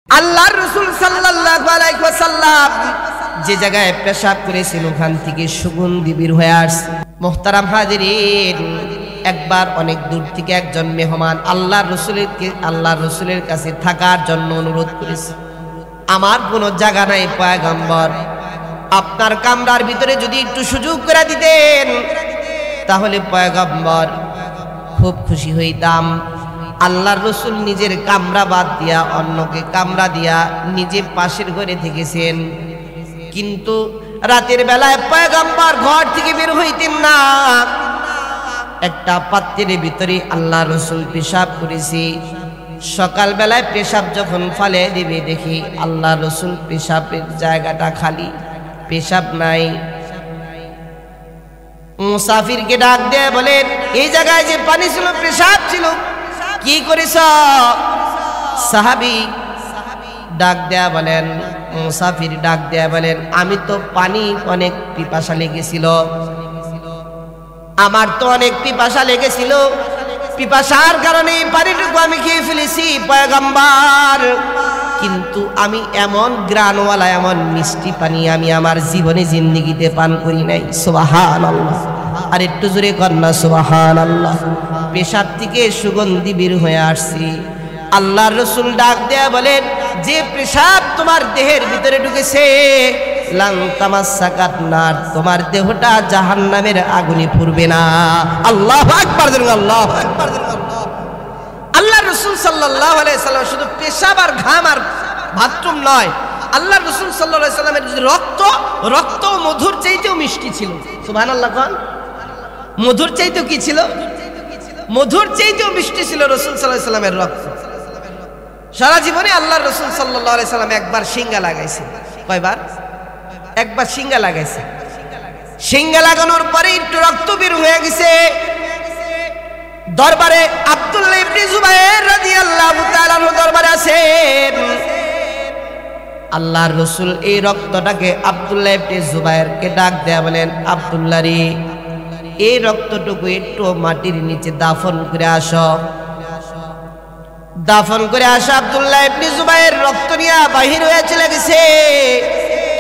আল্লাহর রাসূল সাল্লাল্লাহু আলাইহি ওয়াসাল্লাম যে জায়গায় পেশাব করেছেন ওখান থেকে সুগন্ধি বের হয়ে আসছে। মুহতারাম হাজিরিন, একবার অনেক দূর থেকে একজন মেহমান আল্লাহর রাসূলের কাছে থাকার জন্য অনুরোধ করেছে। আমার কোনো জায়গা নাই পয়গম্বর, আপনার কামরার ভিতরে যদি একটু সুযোগ করে দিতেন তাহলে পয়গম্বর খুব খুশি হইতাম। আল্লাহর রাসূল নিজের কামরা বাদ দিয়া অন্যকে কামরা দিয়া নিজে পাশের ঘরে থেকেছেন, কিন্তু রাতের বেলায় পয়গম্বর ঘর থেকে বের হইতেন না। একটা পাত্রের ভিতরে আল্লাহর রাসূল পেশাব করেছে। সকাল বেলায় পেশাব যখন ফালে দিবে দেখি আল্লাহর রাসূল পেশাবের জায়গাটা খালি, পেশাব নাই। মুসাফিরকে ডাক দিয়ে বলেন, এই জায়গায় যে পানি ছিল, পেশাব ছিল, কি করেছ? সাহাবী ডাক দেয়া বলেন, মুসাফির ডাক দেয়া বলেন, আমি তো পানি অনেক পিপাসা লেগেছিল, আমার তো অনেক পিপাসা লেগেছিল, পিপাসার কারণে পানিটুকু আমি খেয়ে ফেলেছি পয়গম্বর। কিন্তু আমি এমন গ্রানওয়ালা এমন মিষ্টি পানি আমি আমার জীবনে জিন্দেগিতে পান করি নাই। সুবহানাল্লাহ, আর একটু জোরে কন্যা সুবহানাল্লাহ। পেশাব থেকে সুগন্ধি বের হয়ে আসছে। আল্লাহর রাসূল ডাক দেয়া বলেন, যে পেশাব তোমার দেহের ভিতরে ঢুকেছে লান তামাসসাকাত নার, তোমার দেহটা জাহান্নামের আগুনে পুড়বে না। আল্লাহু আকবার, আল্লাহু আকবার। আল্লাহর রাসূল সাল্লাল্লাহু আলাইহি সাল্লাম শুধু পেশাব আর ঘাম আর বাথরুম নয়, আল্লাহর রাসূল সাল্লাল্লাহু আলাইহি সাল্লামের রক্ত মধুর চাইতেও মিষ্টি ছিল। সুবহানাল্লাহ কোন? মধুর চাইতেও কি ছিল? মধুর চাইতেও মিষ্টি ছিল রাসূল সাল্লাল্লাহু আলাইহি সাল্লামের রক্ত। সারা জীবনে আল্লাহর রাসূল সাল্লাল্লাহু আলাইহি সাল্লাম একবার সিঙ্গা লাগাইছে। কয়বার? একবার সিঙ্গা লাগাইছে। সিঙ্গা লাগানোর পরে একটু রক্ত বের হয়ে গেছে। দরবারে আব্দুল্লাহ ইবনে জুবায়ের রাদিয়াল্লাহু তাআলা দরবারে আছেন। আল্লাহর রাসূল এই রক্তটাকে আব্দুল্লাহ ইবনে জুবায়েরকে ডাক দেয়া বলেন, আব্দুল্লাহ রে, এই রক্তটুকু একটু মাটির নিচে দাফন করে আসো। দাফন করে আসা আব্দুল্লাহ ইবনে জুবায়ের রক্ত নিয়ে বাহির হয়ে চলে গেছে।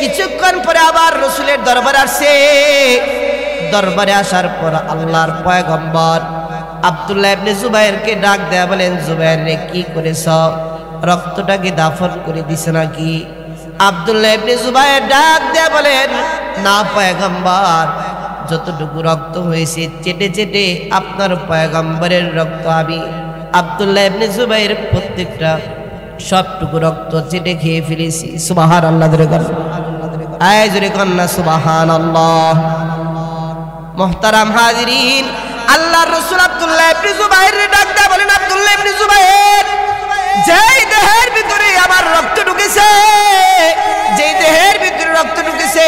কিছুক্ষণ পরে আবার রাসূলের দরবারে আসছে। দরবারে আসার পর আল্লাহর পয়গম্বর আব্দুল্লাহ ইবনে জুবায়েরকে ডাক দেয়া বলেন, জুবায়ের রে, কি করেছ? রক্তটাকে দাফন করে দিছে নাকি? আব্দুল্লাহ ইবনে জুবায়ের ডাক দেয়া বলেন, না পয়গম্বর, যতটুকু রক্ত হয়েছে চেটে চেটে আপনার পয়গম্বরের রক্ত আমি আব্দুল্লাহ ইবনে জুবায়ের প্রত্যেকটা সবটুকু রক্ত চেটে খেয়ে ফেলেছি। সুবহানাল্লাহ, আয় জোরে কন্যা সুবহানাল্লাহ। মুহতারাম হাজিরিন, আল্লাহর রাসূল আব্দুল্লাহ ইবনে জুবায়ের ডাক দেয়া বলেন, আব্দুল্লাহ ইবনে জুবায়ের, যেই দেহের ভিতরে আমার রক্ত ঢুকেছে, যেই দেহের ভিতরে রক্ত ঢুকেছে,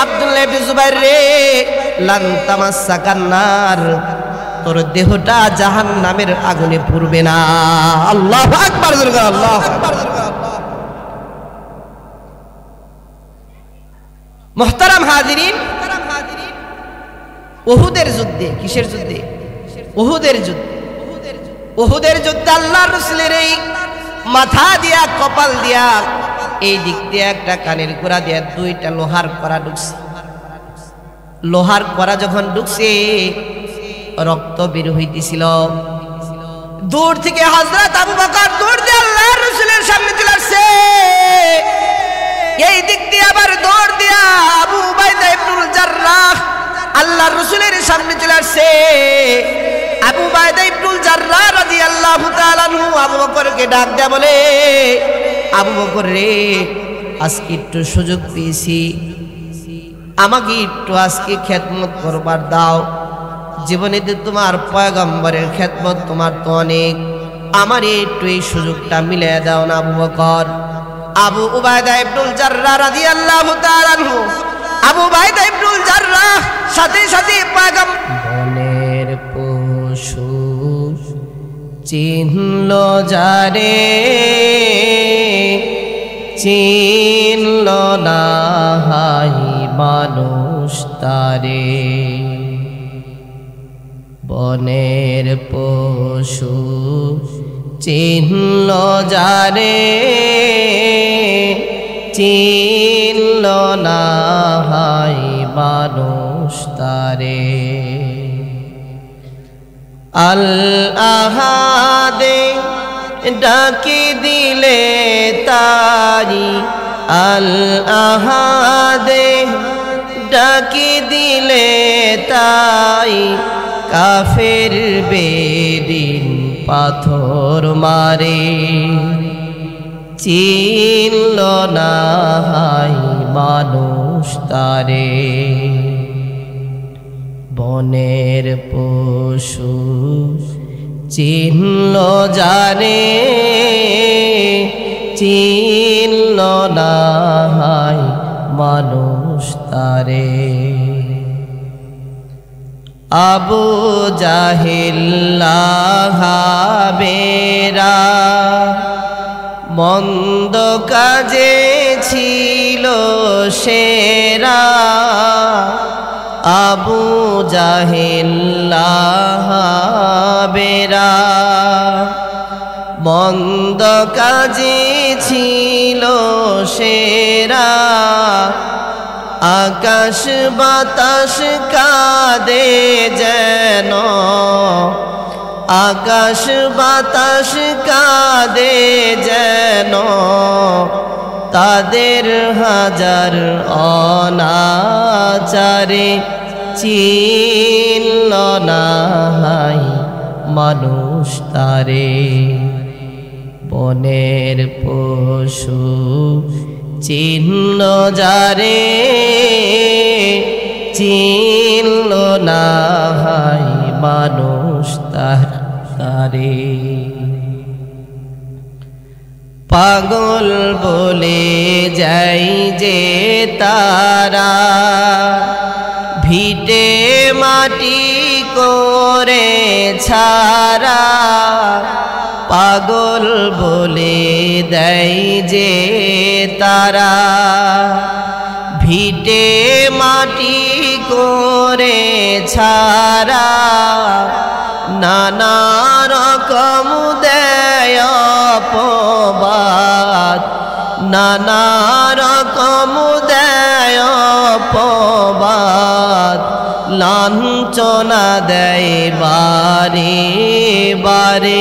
আব্দুল্লাহ ইবনে জুবায়ের রে, লান তামাসসাকান নার, তোর দেহটা জাহান্নামের আগুনে পুড়বে না। আল্লাহু আকবার, আল্লাহু আকবার। মুহতারাম হাজিরিন, উহুদের যুদ্ধে, কিসের যুদ্ধে? উহুদের যুদ্ধে। উহুদের যুদ্ধে আল্লাহর রাসূলের এই মাথা দিয়া, কপাল দিয়া, এই দিক দিয়ে একটা কানের গোড়া দিয়া দুইটা লোহার কড়া ঢুকছে। লোহার কড়া যখন ঢুকছে রক্ত বের হইতেছিল। দূর থেকে হযরত আবু বকর দৌড় দিয়ে আল্লাহর রাসূলের সামনে চলে আসছে। এই দিক দিয়ে আবার দৌড় দিয়া আবু উবাইদা ইবনুল জাররাহ আল্লাহর রাসূলের সামনে চলে আসছে। আবু উবাইদা ইবনুল জাররাহ রাদিয়াল্লাহু তাআলা আনহু আবু বকরকে ডাক দেয়া বলে, আবু বকর রে, আজকে একটু সুযোগ পেয়েছি, আমাকে একটু আজকে খেদমত করবার দাও। জীবনেতে তোমার পয়গম্বরের খেদমত তোমার তো অনেক, আমার একটু এই সুযোগটা মিলিয়ে দাও না আবু বকর। আবু উবাইদা ইবনুল জাররাহ রাদিয়াল্লাহু তাআলা আনহু, আবু উবাইদা ইবনুল জাররাহ সাথে সাথে বনের পশু চিনল যারে, চিনল না হাই মানুষ তারে। বনের পশু চিনল যারে, চিনল না হাই মানুষ তারে। আল আহাদে ডাকি দিলে তারি, আল আহাদে ডাকি দিলে তাই, কাফের বেদিন পাথর মারে। চিনল না হাই মানুষ তারে। বনের পশু চিনল জানে, চিনল না হাই মানুষ তারে। আবু জাহেল লাহাবেরা মন্দ কাজে ছিল সেরা। আবু জাহেল লাহাবেরা মন্দ কাজে ছিল সেরা। আকাশ বাতাস কাঁদে যেন, আকাশ বাতাস কাঁদে যেন, তাদের হাজার অনাচারে। চিনল না হাই মানুষ তারে। বনের পশু চিনল যারে, চিনল না হাই মানুষ তারে। পাগল বলে যাই যে তারা, ভিটে মাটি করে ছাড়া। পাগল বলে দেয় যে তারা, ভিটে মাটি করে ছাড়া। নানা রকম দেয় অপবাদ, নানা রকম দেয় অপবাদ। লাঞ্ছনা দেয় বারে বারে,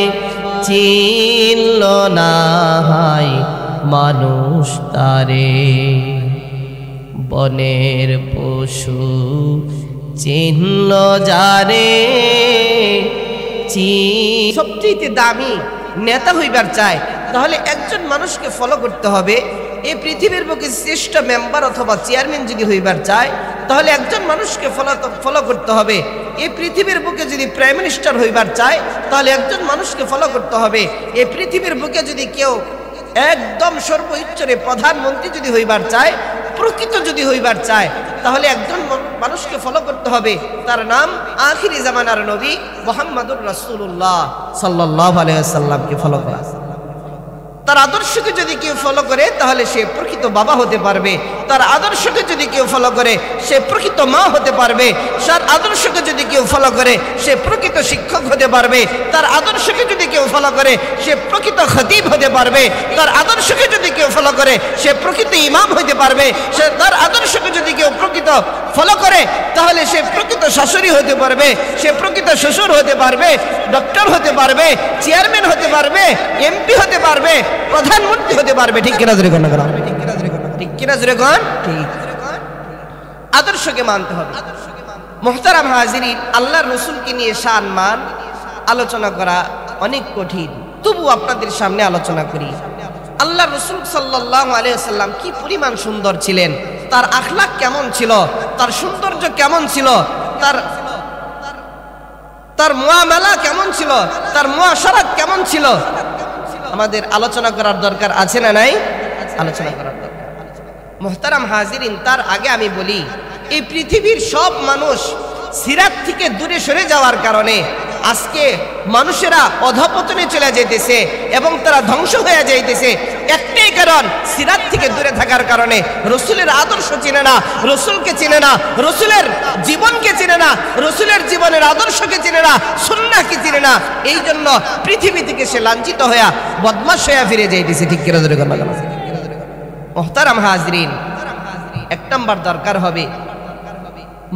চিনল না হাই মানুষ তারে। বনের পশু চিনল যারে। সবচেয়ে দামি নেতা হইবার চায়, তাহলে একজন মানুষকে ফলো করতে হবে। এই পৃথিবীর বুকে শ্রেষ্ঠ মেম্বার অথবা চেয়ারম্যান যদি হইবার চায়, তাহলে একজন মানুষকে ফলো করতে হবে। এই পৃথিবীর বুকে যদি প্রাইম মিনিস্টার হইবার চায়, তাহলে একজন মানুষকে ফলো করতে হবে। এই পৃথিবীর বুকে যদি কেউ একদম সর্বোচ্চরে প্রধানমন্ত্রী যদি হইবার চায়, প্রকৃত যদি হইবার চায়, তাহলে একজন মানুষকে ফলো করতে হবে। তার নাম আখিরি জামানার নবী মুহাম্মদুর রাসূলুল্লাহ সাল্লাল্লাহু আলাইহি ওয়াসাল্লামকে ফলো করা। তার আদর্শকে যদি কেউ ফলো করে, তাহলে সে প্রকৃত বাবা হতে পারবে। তার আদর্শকে যদি কেউ ফলো করে, সে প্রকৃত মা হতে পারবে। তার আদর্শকে যদি কেউ ফলো করে, সে প্রকৃত শিক্ষক হতে পারবে। তার আদর্শকে যদি কেউ ফলো করে, সে প্রকৃত খতিব হতে পারবে। তার আদর্শকে যদি কেউ ফলো করে, সে প্রকৃত ইমাম হতে পারবে। তার আদর্শকে যদি কেউ প্রকৃত ফলো করে, তাহলে সে প্রকৃত শাশুড়ি হতে পারবে, সে প্রকৃত শ্বশুর হতে পারবে, ডক্টর হতে পারবে, চেয়ারম্যান হতে পারবে, এমপি হতে পারবে, প্রধানমন্ত্রী হতে পারবে। ঠিক কিনা জোরে কোন? ঠিক কিনা জোরে কোন? ঠিক। আদর্শকে মানতে হবে। মুহতারাম হাজিরিন, আল্লাহর রাসূলকে নিয়ে শান মান আলোচনা করা অনেক কঠিন, তবু আপনাদের সামনে আলোচনা করি। আল্লাহর রাসূল সাল্লাল্লাহু আলাইহি ওয়াসাল্লাম কি পরিমাণ সুন্দর ছিলেন, তার আখলাক কেমন ছিল, তার সৌন্দর্য কেমন ছিল, তার মুআমালা কেমন ছিল, তার মুআশারাত কেমন ছিল, আমাদের আলোচনা করার দরকার আছে না নাই? আলোচনা করার দরকার। মুহতারাম হাজিরিন, তার আগে আমি বলি, এই পৃথিবীর সব মানুষ সিরাত থেকে দূরে সরে যাওয়ার কারণে আজকে মানুষেরা অধপতনে চলে যাইতেছে এবং তারা ধ্বংস হয়ে যাইতেছে। একটাই কারণ, সিরাত থেকে দূরে থাকার কারণে। রসুলের আদর্শ চিনে না, রসুলকে চিনে না, রসুলের জীবনকে চিনে না, রসুলের জীবনের আদর্শকে চিনে না, সুন্নাহকে চিনে না। এই জন্য পৃথিবী থেকে সে লাঞ্ছিত হয়ে বদমাশ হয়ে ফিরে যাইতেছে। ঠিক কিনা জোরে কথা? মুহতারাম হাজরিন, এক নাম্বার দরকার হবে,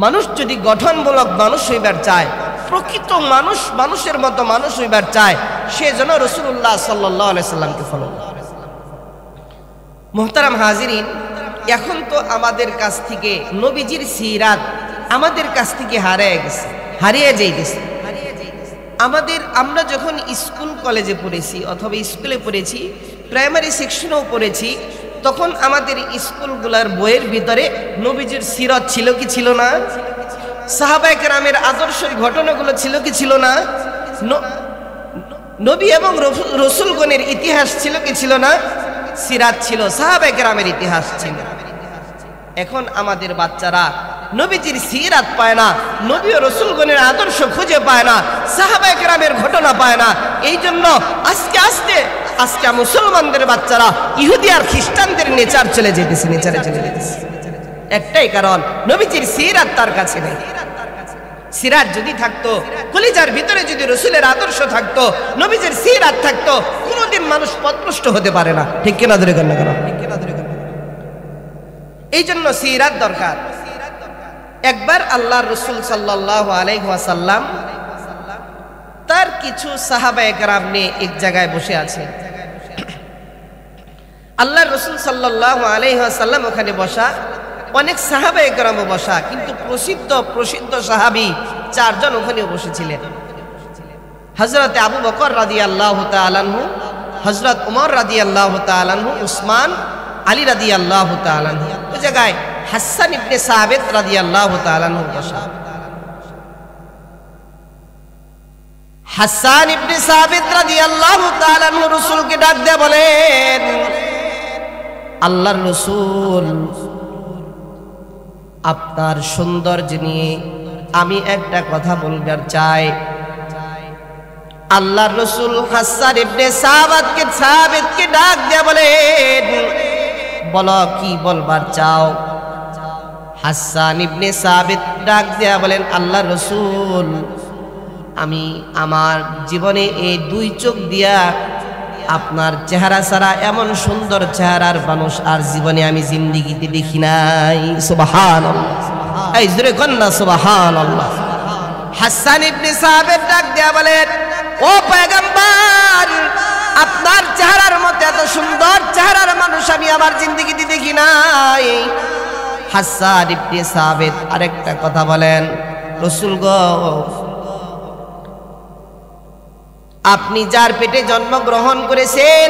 মানুষ যদি গঠনমূলক মানুষ হইবার চায়, প্রকৃত মানুষ, মানুষের মতো মানুষ হইবার চায়, সে যেন রাসূলুল্লাহ সাল্লাল্লাহু আলাইহি সাল্লামকে ফলো করে। মুহতারাম হাজরিন, এখন তো আমাদের কাছ থেকে নবীজির সিরাত আমাদের কাছ থেকে হারিয়ে যাইতেছে। আমরা যখন স্কুল কলেজে পড়েছি অথবা স্কুলে পড়েছি, প্রাইমারি সেকশনেও পড়েছি, তখন আমাদের স্কুলগুলোর বইয়ের ভিতরে নবীজির সিরাত ছিল কি ছিল না? সাহাবায়ে কেরামের আদর্শের ঘটনাগুলো ছিল কি ছিল না? নবী এবং রসুলগণের ইতিহাস ছিল কি ছিল না? সিরাত ছিল, সাহাবায়ে কেরামের ইতিহাস ছিল। এখন আমাদের বাচ্চারা নবীজির সিরাত পায় না, নবী ও রসুলগণের আদর্শ খুঁজে পায় না, সাহাবায়ে কেরামের ঘটনা পায় না। এই জন্য আস্তে আস্তে মুসলমানদের বাচ্চারা ইহুদি আর খ্রিস্টানদের নেচারে চলে যেতেছে। একটাই কারণ, নবীজির সিরাত তার কাছে নেই। সিরাত যদি থাকতো, কলিজার ভিতরে যদি রসুলের আদর্শ থাকতো, নবীজির সিরাত থাকতো, কোনোদিন মানুষ পথভ্রষ্ট হতে পারে না। ঠিক কিনা ধরে কেন? এই জন্য সিরাত দরকার। একবার আল্লাহর রাসূল সাল্লাল্লাহু আলাইহি ওয়াসাল্লাম তার কিছু সাহাবায়ে কেরাম নিয়ে এক জায়গায় বসে আছে। আল্লাহর রাসূল সাল্লাল্লাহু আলাইহি ওয়াসাল্লাম ওখানে বসা, অনেক সাহাবায়ে কেরামও বসা, কিন্তু প্রসিদ্ধ সাহাবী চারজন ওখানে বসেছিলেন। হযরত আবু বকর রাদিয়াল্লাহু তাআলা আনহু, হযরত ওমর রাদিয়াল্লাহু তাআলা আনহু, উসমান, আলী রাদিয়াল্লাহু তাআলা আনহু। ওই জায়গায় হাসান ইবনে সাবিত রাদিয়াল্লাহু তাআলা আনহু বসা। হাসান ইবনে সাবিত রাদিয়াল্লাহু তাআলা আনহু রাসূলকে ডাক দিয়ে বলেন, আল্লাহর রাসূল, আপনার সৌন্দর্য নিয়ে আমি একটা কথা বলবার চাই। আল্লাহর রাসূল হাসান ইবনে সাবিতকে ডাক দিয়ে বলেন, বলো কি বলবার চাও? হাসান ইবনে সাবিত ডাক দিয়া বলেন, আল্লাহর রাসূল, আমি আমার জীবনে এই দুই চোখ দিয়া আপনার চেহারা ছাড়া এমন সুন্দর চেহারার মানুষ আর জীবনে আমি জিন্দেগিতে দেখি নাই। সুবহানাল্লাহ, এই জোরে কন্না সুবহানাল্লাহ। হাসান ইবনে সাবিত ডাক দিয়া বলেন, ও পয়গম্বর, আপনার চেহারার মতো এত সুন্দর চেহারার মানুষ আমি আমার জিন্দেগিতে দেখি নাই। হাসান ইবনে সাবিত আরেকটা কথা বলেন, রাসূল গো, আপনি যার পেটে জন্মগ্রহণ করেছেন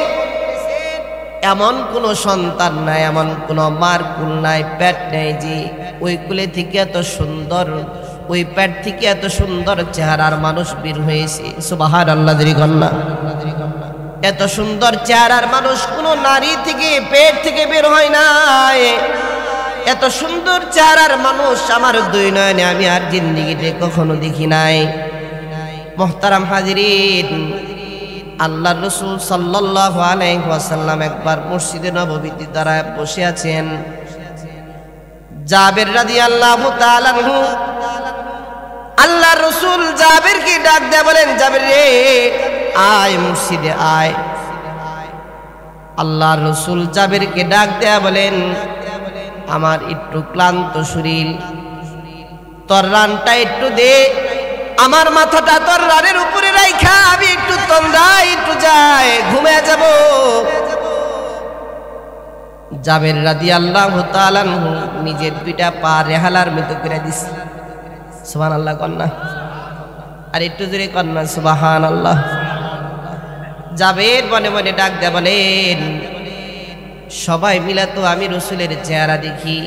এমন কোন সন্তান নাই, এমন কোন মার কুল নাই, পেট নাই যে ওই কুলে থেকে এত সুন্দর, ওই পেট থেকে এত সুন্দর চেহারার মানুষ বের হয়েছে। সুবহানাল্লাহ, কন্যা, এত সুন্দর চেহারার মানুষ কোন নারী থেকে, পেট থেকে বের হয় নাই। এত সুন্দর চেহারার মানুষ আমার দুই নয়নে আমি আর জিন্দেগিতে কখনো দেখি নাই। মুহতারাম হাজিরিন, আল্লাহর রাসূল সাল্লাল্লাহু আলাইহি ওয়াসাল্লাম একবার মসজিদে নববীতে দাঁড়ায় বসে আছেন। জাবের রাদিয়াল্লাহু তাআলা আনহু, আল্লাহর রাসূল জাবেরকে ডাক দিয়ে বলেন, জাবের রে, আয় মসজিদে আয়। আল্লাহর রাসূল জাবেরকে ডাক দিয়ে বলেন, আমার একটু ক্লান্ত শরীর, তোর রানটা একটু দে, আমার মাথাটা তোর রানের উপরে রাইখা আমি একটু তন্দ্রায় একটু যাই, ঘুমিয়ে যাব। জাবের রাদিয়াল্লাহু তাআলা আনহু নিজের দুইটা পা রেহালার মতো করে দিছে। সুবহানাল্লাহ কন্যা, আর একটু জোরে কন্যা সুবহানাল্লাহ। জাবের মনে মনে ডাক দিয়ে বলেন, সবাই মিলে তো আমি রসুলের চেহারা দেখি,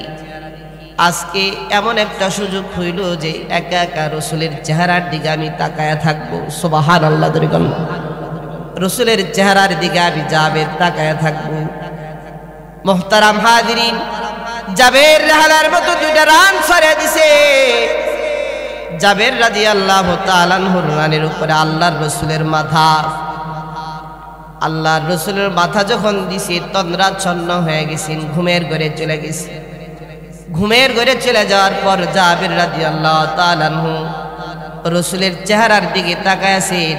আজকে এমন একটা সুযোগ হইল যে একা একা রসুলের চেহারার দিকে আমি তাকায়া থাকবো। সুবহানাল্লাহ, রসুলের চেহারার দিকে আমি জাবের তাকায়া থাকবো। মুহতারাম হাজিরিন, জাবের রেহালার মতো দুইটা রান ছড়িয়ে দিছে। জাবের রাদিয়াল্লাহু তাআলা আনহুর রানের উপরে আল্লাহর রসুলের মাথা, আল্লাহর রসুলের মাথা যখন দিছে তন্দ্রাচ্ছন্ন হয়ে গেছেন, ঘুমের ঘরে চলে গেছে। ঘুমের ঘরে চলে যাওয়ার পর জাবের রাদিয়াল্লাহু তাআলা আনহু রসুলের চেহারার দিকে তাকায় আছেন,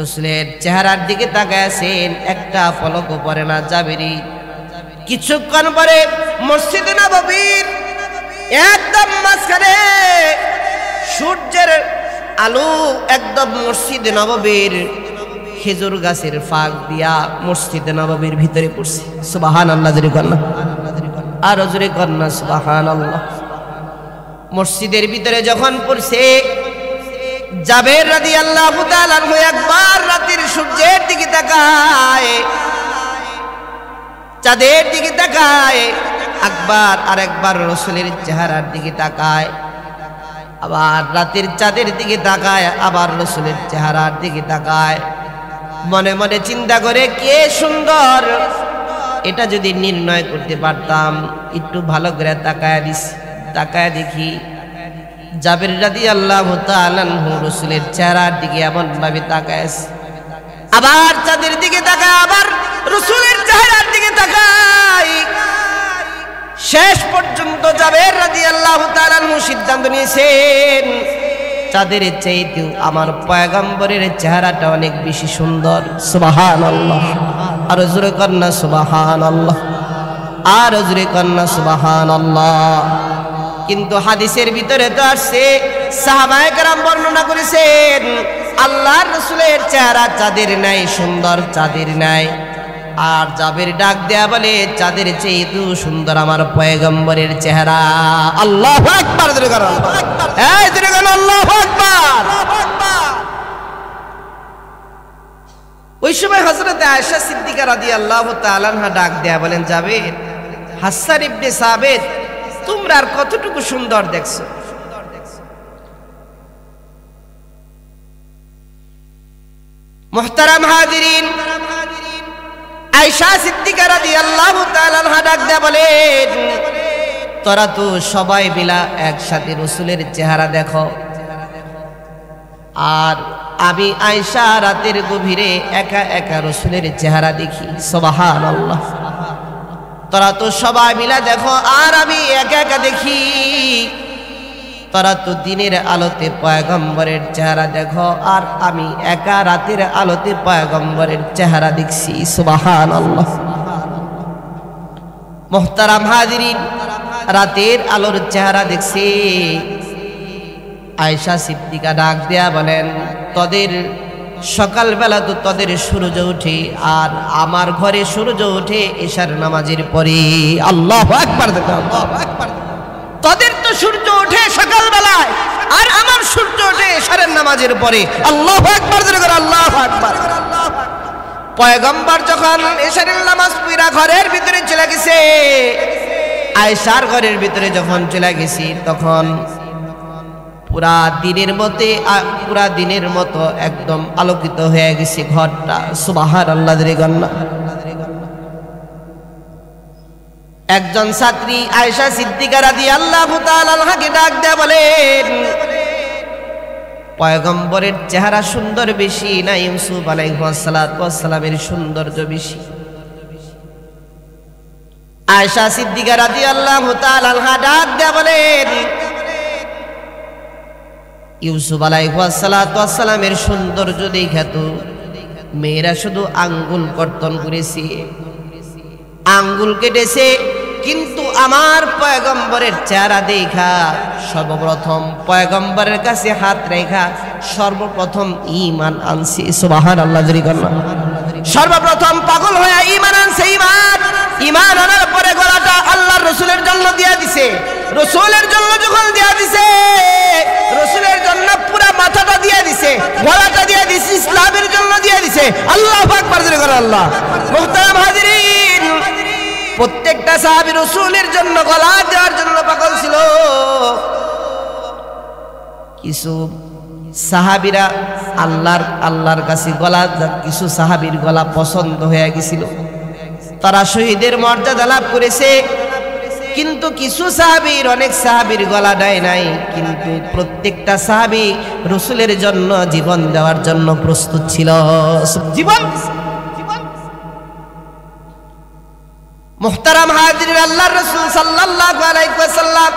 রসুলের চেহারার দিকে তাকায় আছেন, একটা পলকও পড়ে না। জাবেরি কিছুক্ষণ পরে মসজিদে নববীর একদম মাঝখানে সূর্যের আলো একদম মসজিদে নববীর খেজুর গাছের ফাঁক দিয়া মসজিদে নববীর ভিতরে পড়ছে। সুবহানাল্লাহ জোরে কন্যা, আর জোরে কন্যা সুবহানাল্লাহ। মসজিদের ভিতরে যখন পড়ছে, জাবের রাদিয়াল্লাহু তাআলা আনহু একবার রাতের সূর্যের দিকে তাকায়, চাঁদের দিকে তাকায়, একবার আর একবার রাসূলের চেহারার দিকে তাকায়, আবার রাতের চাঁদের দিকে তাকায়, আবার রাসূলের চেহারার দিকে তাকায়। মনে মনে চিন্তা করে কে সুন্দর, এটা যদি নির্ণয় করতে পারতাম। একটু ভালো করে তাকায় দেখি জাবের রাদিয়াল্লাহু তাআলা আনহু রাসূলের চেহারার দিকে এমন ভাবে তাকায়, আবার চাঁদের দিকে তাকায়, আবার রাসূলের চেহারার দিকে তাকায়। শেষ পর্যন্ত জাবের রাদিয়াল্লাহু তাআলা আনহু সিদ্ধান্ত নিয়েছেন, চাঁদের চাইতেও আমার পয়গম্বরের চেহারাটা অনেক বেশি সুন্দর। সুবহানাল্লাহ, আর জোরে কন্না সুবহানাল্লাহ, আর জোরে কন্না সুবহানাল্লাহ। কিন্তু হাদিসের ভিতরে তো আসছে, সাহাবায়ে কেরাম বর্ণনা করেছেন আল্লাহর রাসূলের চেহারা চাঁদের নাই সুন্দর, চাঁদের নাই। আর জাবের ডাক দেয়া বলে, চাঁদের চাইতেও সুন্দর আমার পয়গম্বরের চেহারা। আল্লাহু আকবার, জোরে করো আল্লাহু আকবার, এই জোরে করো আল্লাহু আকবার। ওই সময় হযরত আয়েশা সিদ্দিকা রাদিয়াল্লাহু তাআলা আনহা ডাক দেয়া বলেন, জাবের, হাসান ইবনে সাবিত তোমরা আর কতটুকু সুন্দর দেখছো? মুহতারাম হাজিরিন, আয়েশা সিদ্দিকা রাদিয়াল্লাহু তাআলা আনহা ডাক দেয়া বলেন, তোরা তো সবাই মিলা একসাথে রাসূলের চেহারা দেখো, আর আমি আয়েশা রাতের গভীরে একা একা রাসূলের চেহারা দেখি। সুবহানাল্লাহ, তোরা তো সবাই মিলা দেখো আর আমি একা একা দেখি। তোরা তো দিনের আলোতে পয়গম্বরের চেহারা দেখো, আর আমি একা রাতের আলোতে পয়গম্বরের চেহারা দেখছি। সুবহানাল্লাহ। মুহতারাম হাজিরিন, রাতের আলোর চেহারা দেখছি। আয়েশা সিদ্দিকা ডাক দেয়া বলেন, তোদের সকালবেলা তো তোদের সূর্য ওঠে, আর আমার ঘরে সূর্য ওঠে এশার নামাজের পরে। আল্লাহু আকবার, আল্লাহু আকবার। তোদের তো সূর্য ওঠে সকালবেলায়, আর আমার সূর্য ওঠে এশারের নামাজের পরে। আল্লাহু আকবার, আল্লাহু আকবার। পয়গম্বর যখন এশারের নামাজ পড়া ঘরের ভিতরে চলে গেছে, আয়েশার ঘরের ভিতরে যখন চলে গেছি, তখন পুরা দিনের মতো একদম আলোকিত হয়ে গেছে ঘরটা। সুবহানাল্লাহ। একজন ছাত্রী আয়েশা সিদ্দিকা রাদিয়াল্লাহু তাআলা আনহাকে ডাক দেয়া বলেন, পয়গম্বরের চেহারা সুন্দর বেশি না ইউসুফ আলাইহিস সালামের সৌন্দর্য বেশি? আয়েশা সিদ্দিকা রাদিয়াল্লাহু তাআলা আনহা ডাক দেয়া বলেন, ইউসুফ আলাইহিস সালামের সৌন্দর্য দেখা তো মেয়েরা শুধু আঙ্গুল কর্তন করেছে, আঙ্গুল কেটেছে, কিন্তু আমার পয়গম্বরের চেহারা দেখা সর্বপ্রথম পয়গম্বরের কাছে হাত রেখা সর্বপ্রথম ঈমান আনছে। সুবহানাল্লাহ। সর্বপ্রথম পাগল হয়ে ঈমান আনছে। ঈমান আনার পরে গলাটা আল্লাহর রাসূলের জন্য দিয়া দিছে। রাসূলের জন্য যখন দিয়া দিছে, রাসূলের জন্য পুরো মাথাটা দিয়া দিছে, গলাটা দিয়া দিছে, ইসলামের জন্য দিয়া দিছে। আল্লাহু আকবার, জোরে করে আল্লাহ। মুহতারাম হাজিরিন, প্রত্যেকটা সাহাবী রাসূলের জন্য গলা দেওয়ার জন্য পাগল ছিল। কিছু সাহাবীরা আল্লাহর কাছে গলা, কিছু সাহাবীর গলা পছন্দ হয়ে গেছিল, তারা শহীদের মর্যাদা লাভ করেছে। কিন্তু কিছু সাহাবীর, অনেক সাহাবীর গলা দেয় নাই, কিন্তু প্রত্যেকটা সাহাবী রাসূলের জন্য জীবন দেওয়ার জন্য প্রস্তুত ছিল। জীবন। মুহতারাম হাজিরিন, আল্লাহর রাসূল সাল্লাল্লাহু আলাইহি ওয়াসাল্লাম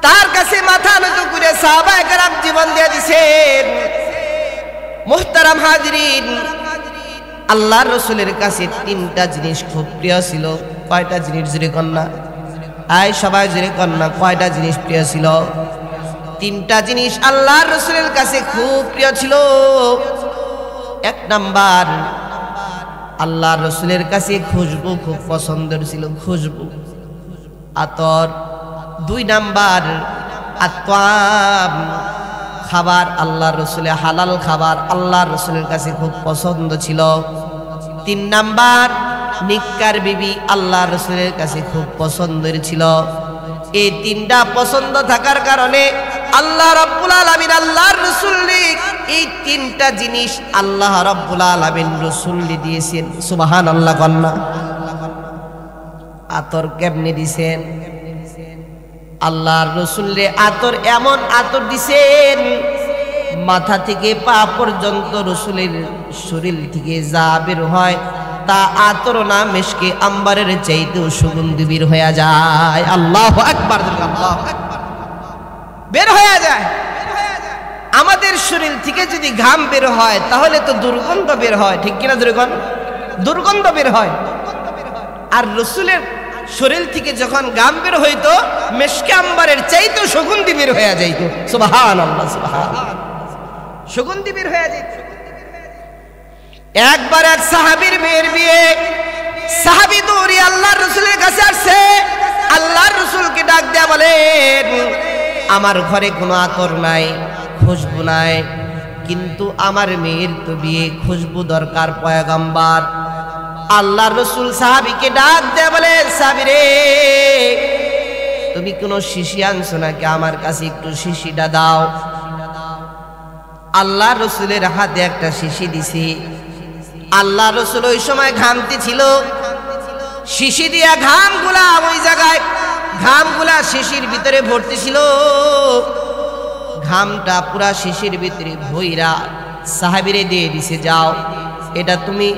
তার কাছে মাথা নত করে সাহাবায়ে কেরাম জীবন দিয়ে দিয়েছেন। মুহতারাম হাজিরিন, আল্লাহর রাসূলের কাছে তিনটা জিনিস খুব প্রিয় ছিল। কয়টা জিনিস জুড়ে কন্যা? আয় সবাই জুড়ে কন্যা, কয়টা জিনিস প্রিয় ছিল? তিনটা জিনিস আল্লাহর রাসূলের কাছে খুব প্রিয় ছিল। এক নাম্বার, আল্লাহর রাসূলের কাছে খুশবু খুব পছন্দের ছিল, খুশবু, আতর। দুই নাম্বার, আতওয়াম, খাবার, আল্লাহর রাসূলের হালাল খাবার আল্লাহর রাসূলের কাছে খুব পছন্দ ছিল। তিন নাম্বার, নিক্কার বিবি আল্লাহর রাসূলের কাছে খুব পছন্দের ছিল। এই তিনটা পছন্দ থাকার কারণে আল্লাহ রাব্বুল আলামিন আল্লাহর রাসূলকে এই তিনটা জিনিস আল্লাহ রাব্বুল আলামিন রাসূলকে দিয়েছেন। সুবহানাল্লাহ কন্যা। আতর কেমনে দিছেন? আল্লাহর রাসূলকে আতর, এমন আতর দিছেন মাথা থেকে পা পর্যন্ত রাসূলের শরীর থেকে যা বের হয় তা আতর না মিশকে আম্বারের চাইতেও সুগন্ধি বের হয়ে যায়। আল্লাহু আকবার, আল্লাহু আকবার, বের হয়ে যায়। আমাদের শরীর থেকে যদি ঘাম বের হয় তাহলে তো দুর্গন্ধ বের হয়, ঠিক কিনা? দুর্গন্ধ বের হয়। আর রাসূলের শরীর থেকে যখন ঘাম বের হইতো মিশকে আম্বারের চাইতেও সুগন্ধি বের হয়ে যাইত। সুবহানাল্লাহ, সুবহানাল্লাহ, সুগন্ধি বের হয়ে যাইত। একবার এক সাহাবীর মেয়ের বিয়ে, সাহাবী দৌড়ে আল্লাহর রাসূলের কাছে আসছে। আল্লাহর রাসূলকে ডাক দেয়া বলেন, আমার ঘরে কোনো আতর নাই, খুশবু নাই, কিন্তু আমার মেয়ের তো বিয়ে, খুশবু দরকার পয়গম্বর। আল্লাহর রাসূল সাহাবীকে ডাক দেয়া বলে, সাহাবী রে, তুমি কোনো শিশি আনছো নাকি? আমার কাছে একটু শিশিটা দাও। আল্লাহর রাসূলের হাতে একটা শিশি দিছি। আল্লাহ রাসূল ওই সময় ঘামতে ছিল, শিশি দিয়া ঘামগুলা ওই জায়গায়, ঘামগুলা শিশির ভিতরে ভর্তি ছিল। ঘামটা পুরা শিশির ভিতরে ভইরা সাহাবীরে দিয়ে দিছে, যাও, এটা তুমি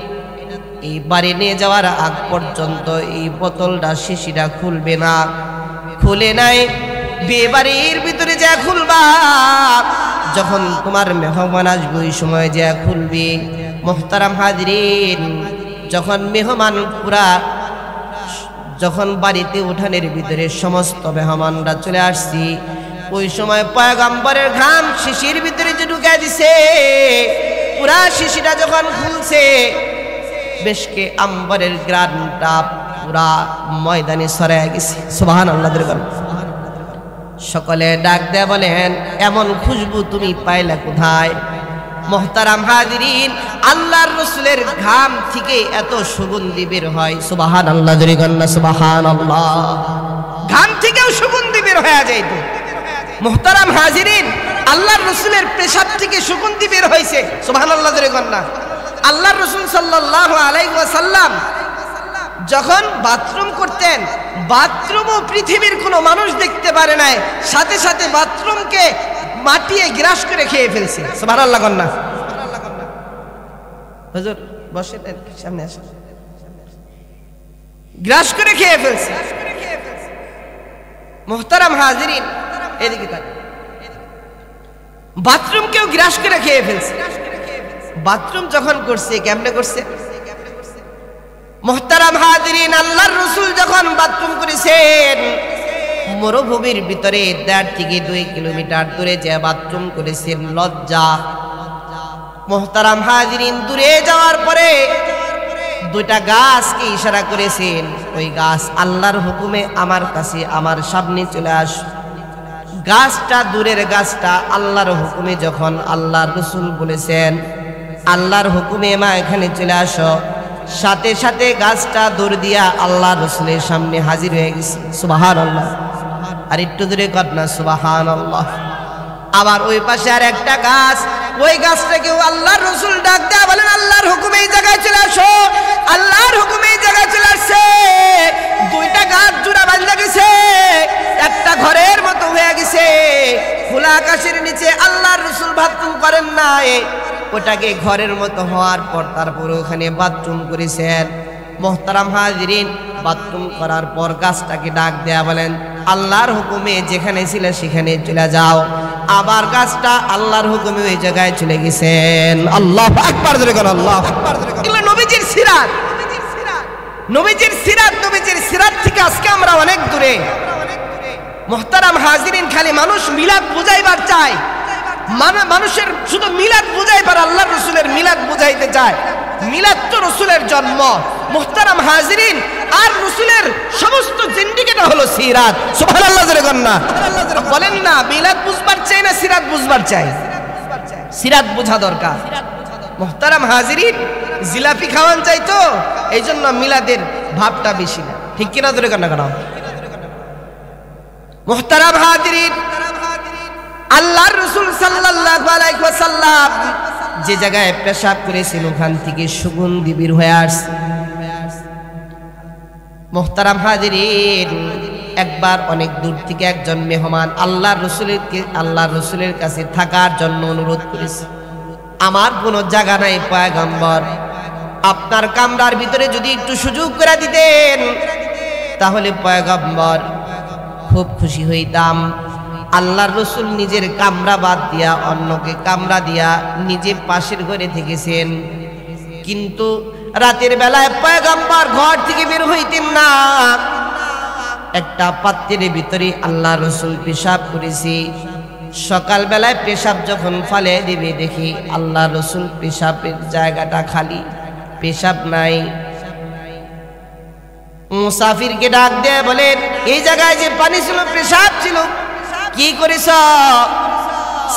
এই বাড়ি নিয়ে যাওয়ার আগ পর্যন্ত এই বোতলটা, শিশিটা খুলবে না। খুলে নাই, বিয়ে বাড়ির ভিতরে যা খুলবা, যখন তোমার মেহমান আসবে ওই সময় যা খুলবি। মুহতারাম হাজিরিন, যখন মেহমান পুরা, যখন বাড়িতে উঠানের ভিতরে সমস্ত মেহমানরা চলে আসছি, ওই সময় পয়গম্বরের ঘাম শিশির ভিতরে যে ঢুকে দিছে, পুরা শিশিটা যখন খুলছে, বেশকে আম্বরের গ্রানটা পুরা ময়দানে ছড়ায় গেছে। সুবহানাল্লাহ। সকলে ডাক দেয়া বলেন, এমন খুশবু তুমি পাইলা কোথায়? মুহতারাম হাজিরিন, আল্লাহর রাসূলের ঘাম থেকে এত সুগন্ধি বের হয়। সুবহানাল্লাহ, সুবহানাল্লাহ, ঘাম থেকেও সুগন্ধি বের হয়ে যাইত। মুহতারাম হাজিরিন, আল্লাহর রাসূলের পেশাব থেকে সুগন্ধি বের হয়েছে। সুবহানাল্লাহ, আল্লাহর রাসূল সাল্লাল্লাহু আলাইহি ওয়াসাল্লাম যখন বাথরুম করতেন, বাথরুমও পৃথিবীর কোনো মানুষ দেখতে পারে নাই, সাথে সাথে বাথরুমকে মাটিয়ে গ্রাস করে খেয়ে ফেলছে। সুবহানাল্লাহ কন্যা। হুজুর বসে, সামনে আসেন। গ্রাস করে খেয়ে ফেলছে। মুহতারাম হাজিরিন, এদিকে তাকান, বাথরুমকেও গ্রাস করে খেয়ে ফেলছে। বাথরুম যখন করছে, কেমনে করছে? মুহতারাম হাজিরিন, আল্লাহর রাসূল যখন বাথরুম করেছেন, মরুভূমির ভিতরে 1.5 থেকে 2 কিলোমিটার দূরে যে বাথরুম করেছেন, লজ্জা। মুহতারাম হাজিরিন, দূরে যাওয়ার পরে 2টা গাছকে ইশারা করেছেন, ওই গাছ আল্লাহর হুকুমে আমার কাছে, আমার সামনে চলে আস। গাছটা, দূরের গাছটা আল্লাহর হুকুমে যখন আল্লাহর রাসূল বলেছেন, আল্লাহর হুকুমে মা এখানে চলে আসো, সাথে সাথে গাছটা দৌড় দিয়া আল্লাহর রাসূলের সামনে হাজির হয়ে গেছে। সুবহানাল্লাহ। আর একটু দূরে ঘটনা, সুবহানাল্লাহ। আবার ওই পাশে আর একটা গাছ, ওই গাছটাকেও আল্লাহর রাসূল ডাক দেয়া বলেন, আল্লাহর হুকুমে এই জায়গায় চলে আসো। আল্লাহর হুকুমে এই জায়গায় চলে আসছে। 2টা গাছ জোড়া বাঁধা গেছে, একটা ঘরের মতো হয়ে গেছে। খোলা আকাশের নিচে আল্লাহর রাসূল বাথরুম করেন নাই, ওটাকে ঘরের মতো হওয়ার পর তারপর ওখানে বাথরুম করেছেন। মুহতারাম হাজিরিন, বাথরুম করার পর গাছটাকে ডাক দেয়া বলেন, আল্লাহর হুকুমে যেখানে ছিল সেখানে চলে যাও। আবার গাছটা আল্লাহর হুকুমে ওই জায়গায় চলে গেছেন। আল্লাহু আকবার জোরে বলেন আল্লাহু আকবার। এগুলো নবীজির সিরাত, নবীজির সিরাত, নবীজির সিরাত থেকে আজকে আমরা অনেক দূরে। মুহতারাম হাজিরিন, খালি মানুষ মিলাদ বুঝাইবার চায়, মানুষের শুধু মিলাদ বুঝাইবার, আল্লাহর রাসূলের মিলাদ বুঝাইতে চায়। মিলাদ তো রাসূলের জন্ম মুহতারাম হাজিরিন, আর রাসূলের সমস্ত জিন্দেগিটা হলো সিরাত। সুবহানাল্লাহ জোরে বলেন না, বলেন না মিলাদ বুঝবার চাই না সিরাত বুঝবার চাই? সিরাত বোঝা দরকার। মুহতারাম হাজিরিন, জিলাপি খাওয়ান চাই তো এই জন্য মিলাদের ভাবটা বেশি না, ঠিক কিনা জোরে বলেন না কেন? মুহতারাম হাজিরিন, আল্লাহর রাসূল সাল্লাল্লাহু আলাইহি ওয়াসাল্লাম যে জায়গায় পেশাব করেছেন ওখান থেকে সুগন্ধি বের হয়ে আসছে। মুহতারাম হাজিরিন, একবার অনেক দূর থেকে একজন মেহমান আল্লাহর রাসূলের কাছে থাকার জন্য অনুরোধ করেছে। আমার কোনো জায়গা নাই পয়গম্বর, আপনার কামরার ভিতরে যদি একটু সুযোগ করে দিতেন তাহলে পয়গম্বর খুব খুশি হইতাম। আল্লাহর রাসূল নিজের কামরা বাদ দিয়া অন্যকে কামরা দিয়া নিজে পাশের ঘরে থেকেছেন, কিন্তু রাতের বেলায় পয়গম্বর ঘর থেকে বের হইতেন না। একটা পাত্রের ভিতরে আল্লাহর রাসূল পেশাব করেছে। সকাল বেলায় পেশাব যখন ফালে দিবে দেখি আল্লাহর রাসূল পেশাবের জায়গাটা খালি, পেশাব নাই। মুসাফিরকে ডাক দিয়ে বলেন, এই জায়গায় যে পানি ছিল পেশাব ছিল, কি করেছ?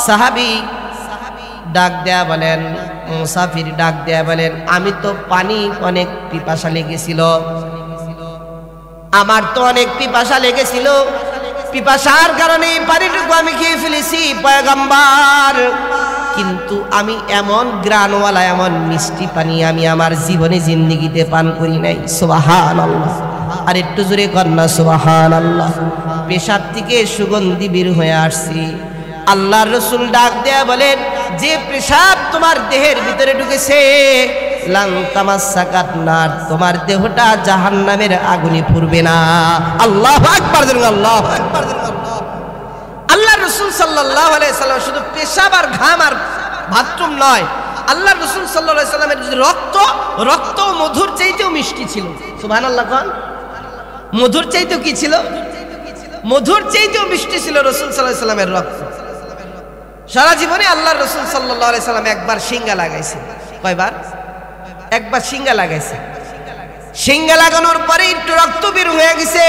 সাহাবী ডাক দেয়া বলেন, মুসাফির ডাক দেয়া বলেন, আমি তো পানি অনেক পিপাসা লেগেছিল, আমার তো অনেক পিপাসা লেগেছিল, পিপাসার কারণে পানিটুকু আমি খেয়ে ফেলেছি পয়গম্বর, কিন্তু আমি এমন গ্রানওয়ালা এমন মিষ্টি পানি আমি আমার জীবনে জিন্দেগিতে পান করি নাই। সুবহানাল্লাহ, আর একটু জোরে কন্যা সুবহানাল্লাহ। পেশাব থেকে সুগন্ধি বের হয়ে আসছে। আল্লাহর রাসূল ডাক দেয়া বলেন, যে পেশাব তোমার দেহের ভিতরে ঢুকেছে লান তামাসসাকাত নার, তোমার দেহটা জাহান্নামের আগুনে পুড়বে না। আল্লাহু আকবার, আল্লাহু আকবার। আল্লাহর রাসূল সাল্লাল্লাহু আলাইহি সাল্লাম শুধু পেশাব আর ঘাম আর বাথরুম নয়, আল্লাহর রাসূল সাল্লাল্লাহু আলাইহি সাল্লামের রক্ত মধুর চাইতেও মিষ্টি ছিল। সুবহানাল্লাহ কোন? মধুর চাইতেও কি ছিল? মধুর চাইতেও মিষ্টি ছিল রাসূল সাল্লাল্লাহু আলাইহি সাল্লামের রক্ত। সারা জীবনে আল্লাহর রাসূল সাল্লাল্লাহু আলাইহি সাল্লাম একবার সিঙ্গা লাগাইছে। কয়বার? একবার সিঙ্গা লাগাইছে। সিঙ্গা লাগানোর পরে একটু রক্ত বের হয়ে গেছে।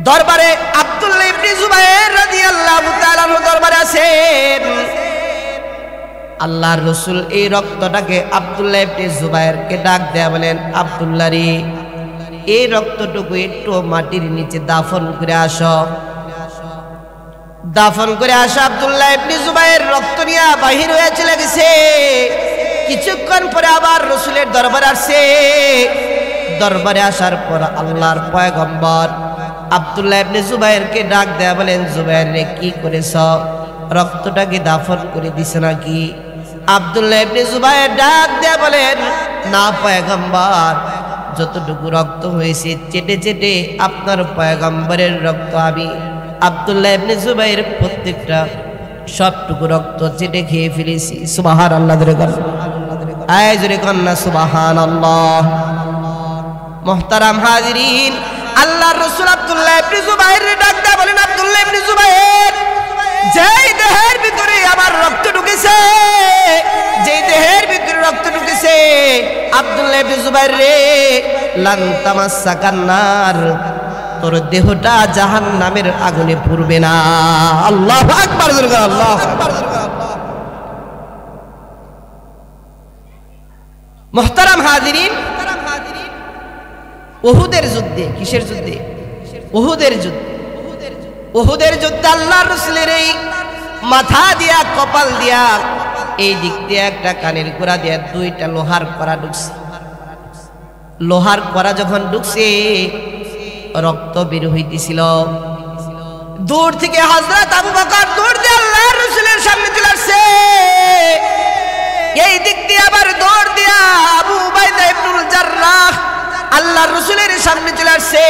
দরবারে আব্দুল্লাহ ইবনে জুবায়ের রাদিয়াল্লাহু তাআলা দরবারে আছেন। আল্লাহর রাসূল এই রক্তটাকে আব্দুল্লাহ ইবনে জুবায়েরকে ডাক দেয়া বলেন, আব্দুল্লাহ রে, এই রক্তটুকু একটু মাটির নিচে দাফন করে আসো। দাফন করে আসো। আব্দুল্লাহ ইবনে জুবায়ের রক্ত নিয়ে বাহির হয়ে চলে গেছে। কিছুক্ষণ পরে আবার রাসূলের দরবারে আসছে। দরবারে আসার পর আল্লাহর পয়গম্বর আব্দুল্লাহ ইবনে জুবায়েরকে ডাক দেয়া বলেন, জুবায়ের রে, কি করেছ? রক্তটাকে দাফন করে দিছ নাকি? আব্দুল্লাহ ইবনে জুবায়ের ডাক দেয়া বলেন, না পয়গম্বর, যতটুকু রক্ত হয়েছে চেটে চেটে আপনার পয়গম্বরের রক্ত আমি আব্দুল্লাহ ইবনে জুবায়ের প্রত্যেকটা সবটুকু রক্ত চেটে খেয়ে ফেলেছি। সুবহানাল্লাহ, আয় জোরে কন্যা সুবহানাল্লাহ। মুহতারাম হাজিরিন, আল্লাহর রাসূল আব্দুল্লাহ ইবনে জুবায়ের ডাক দেয়া বলেন, আব্দুল্লাহ ইবনে জুবায়ের, যেই দেহের ভিতরে আমার রক্ত ঢুকেছে, যেই দেহের ভিতরে রক্ত ঢুকেছে, আব্দুল্লাহ ইবনে জুবায়ের রে, লান তামাসসাকান নার, তোর দেহটা জাহান্নামের আগুনে পুড়বে না। আল্লাহু আকবার, আল্লাহু আকবার। মুহতারাম হাজিরিন, উহুদের যুদ্ধে, কিসের যুদ্ধে? উহুদের যুদ্ধে। উহুদের যুদ্ধে আল্লাহর রাসূলের এই মাথা দিয়া, কপাল দিয়া, এই দিক দিয়ে একটা কানের গোড়া দিয়া দুইটা লোহার কড়া ঢুকছে। লোহার কড়া যখন ঢুকছে রক্ত বের হইতেছিল। দূর থেকে হযরত আবু বকর দৌড় দিয়ে আল্লাহর রাসূলের সামনে চলে আসছে। এই দিক দিয়ে আবার দৌড় দিয়া আবু উবাইদা ইবনুল জাররাহ আল্লাহর রাসূলের সামনে চলে আসছে।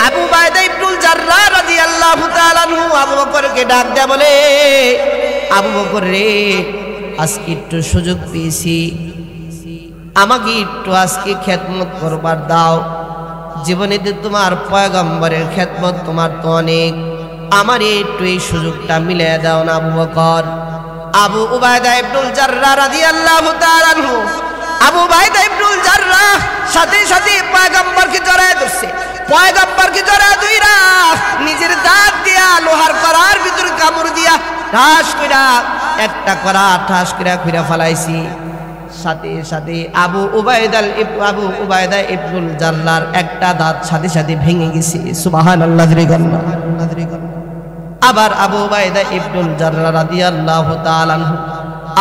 আবু উবাইদা ইবনুল জাররাহ রাদিয়াল্লাহু তাআলা আনহু আবু বকরকে ডাক দেয়া বলে, আবু বকর রে, আজকে একটু সুযোগ পেয়েছি, আমাকে একটু আজকে খেদমত করবার দাও। জীবনে তোমার পয়গম্বরের খেদমত তোমার তো অনেক, আমার একটু এই সুযোগটা মিলিয়ে দাও না আবু বকর। আবু উবাইদা ইবনুল জাররাহ রাদিয়াল্লাহু তাআলা আনহু, আবু উবাইদা ইবনুল জাররাহ সাথে সাথে পয়গম্বরকে জড়ায় ধরছে। পয়গম্বরকে জড়ায় ধইরা নিজের দাঁত দিয়া লোহার করার ভিতর কামড় দিয়া ঠাস কইরা একটা করা ঠাস কইরা খুইরা ফলাইছি। সাথে সাথে আবু উবাইদা ইবনুল জাররাহর একটা দাঁত সাথে সাথে ভেঙে গেছে। সুবহানাল্লাহ। আবার আবু উবাইদা ইবনুল জাররাহ রাদিয়াল্লাহু তাআলা আনহু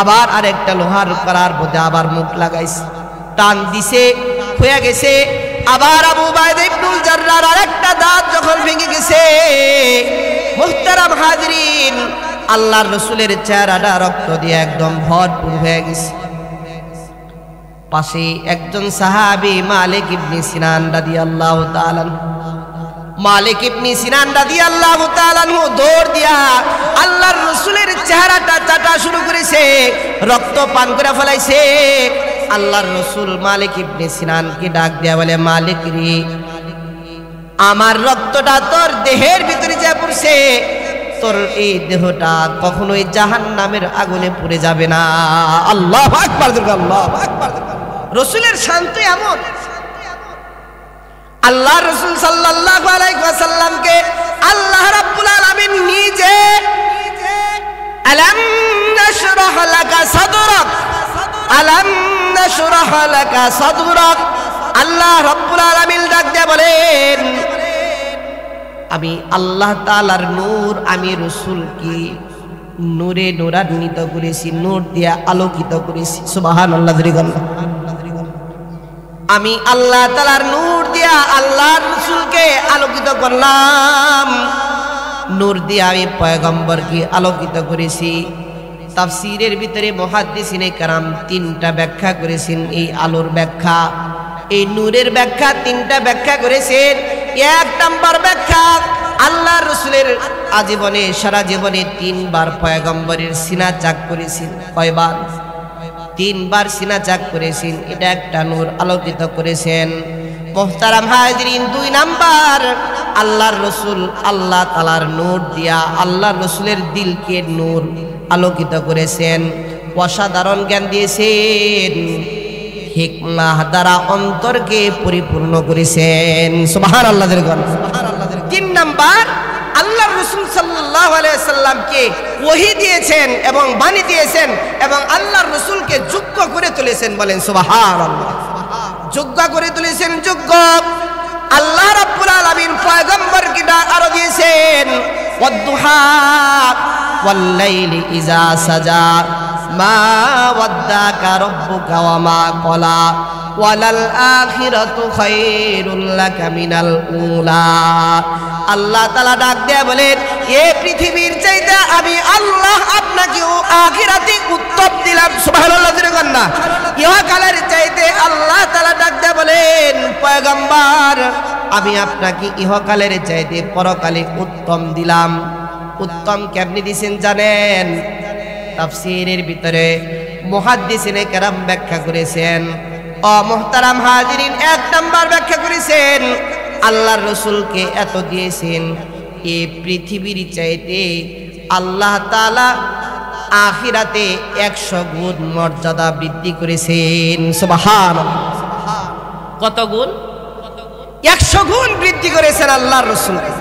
আবার আরেকটা লোহার করার মধ্যে আবার মুখ লাগাইছে, টান দিছে, হয়ে গেছে। আবার আবু উবাইদা ইবনুল জাররাহর আরেকটা দাঁত যখন ভেঙে গেছে, মুহতারাম হাজিরিন, আল্লাহর রাসূলের চেহারাটা রক্ত দিয়ে একদম ভরপুর হয়ে গেছে। পাশে একজন সাহাবী মালিক ইবনে সিনান রাদিয়াল্লাহু তাআলা, মালিক ইবনে সিনান রাদিয়াল্লাহু তাআলা দৌড় দিয়া আল্লাহর রাসূলের চেহারাটা চাটা শুরু করেছে, রক্ত পান করে ফেলাইছে। আল্লাহর রাসূল মালিক ইবনে সিনানকে ডাক দিয়া বলে, মালিক রে, আমার রক্তটা তোর দেহের ভিতরে যা পড়ছে, তোর এই দেহটা কখনোই জাহান্নামের আগুনে পুড়ে যাবে না। আল্লাহু আকবার, আল্লাহু আকবার। রাসূলের শান্ত এমন, আল্লাহ রাসূল সাল্লাল্লাহু আলাইহি ওয়াসাল্লামকে আল্লাহ রাব্বুল আলামিন নিজে আলাম নাশরাহ লাকা সাদরাক, আলাম নাশরাহ লাকা সাদরাক, আল্লাহ রাব্বুল আলামিন ডাক দিয়ে বলেন, আমি আল্লাহ তাআলার নূর, আমি রাসূলকে নূরে নূরান্বিত করেছি, নূর দিয়ে আলোকিত করেছি। সুবহানাল্লাহ। আমি আল্লাহ তাআলার নূর দিয়া আল্লাহর রাসূলকে আলোকিত করলাম, নূর দিয়ে আমি পয়গম্বরকে আলোকিত করেছি। তাফসীরের ভিতরে মুহাদ্দিসিনে কেরাম তিনটা ব্যাখ্যা করেছেন এই আলোর ব্যাখ্যা, এই নূরের ব্যাখ্যা তিনটা ব্যাখ্যা করেছেন। এক নাম্বার ব্যাখ্যা, আল্লাহর রাসূলের আজীবনে সারা জীবনে তিনবার পয়গম্বরের সিনা চাক করেছেন। কয়বার? তিনবার সিনা চাক করেছেন, এটা একটা নূর আলোকিত করেছেন। মুহতারাম হাজিরিন, দুই নাম্বার, আল্লাহর রাসূল আল্লাহ তাআলার নূর দিয়া আল্লাহর রাসূলের দিলকে নূর আলোকিত করেছেন, অসাধারণ জ্ঞান দিয়েছেন, হিকমাহ দ্বারা অন্তরকে পরিপূর্ণ করেছেন। সুবহানাল্লাহ। তিন নাম্বার, আল্লাহর রাসূল সাল্লাল্লাহু আলাইহি ওয়াসাল্লামকে ওহী দিয়েছেন এবং বাণী দিয়েছেন এবং আল্লাহর রাসূলকে যোগ্য করে তুলেছেন। বলেন সুবহানাল্লাহ। যোগ্য করে তুলেছেন, যোগ্য। আল্লাহ রাব্বুল আলামিন পয়গম্বরকে আরো দিয়েছেন, ওয়াদ-দুহা ওয়াল-লাইলি ইযা সাজা মা ওয়াদ্দাকা রাব্বুকা ওয়া মা ক্বালা ওয়ালাল আখিরাতু খায়রুল লাকা মিনাল উলা। আল্লাহ তাআলা ডাক দেয়া বলেন, এই পৃথিবীর চাইতে আমি আল্লাহ আপনাকে আখিরাতে উত্তম দিলাম। সুবহানাল্লাহ। না, ইহকালের চাইতে আল্লাহ তাআলা ডাক দেয়া বলেন, পয়গম্বর, আমি আপনাকে ইহকালের চাইতে পরকালে উত্তম দিলাম। উত্তম কেমনি দিয়েছেন জানেন? তাফসীরের ভিতরে মুহাদ্দিসিনে কেরাম ব্যাখ্যা করেছেন। ও মুহতারাম হাজিরিন, এক নাম্বার ব্যাখ্যা করেছেন, আল্লাহর রাসূলকে এত দিয়েছেন, এই পৃথিবীর চাইতে আল্লাহ তাআলা আখিরাতে 100 গুণ মর্যাদা বৃদ্ধি করেছেন। সুবহানাল্লাহ। কত গুণ? 100 গুণ বৃদ্ধি করেছেন আল্লাহর রাসূলকে।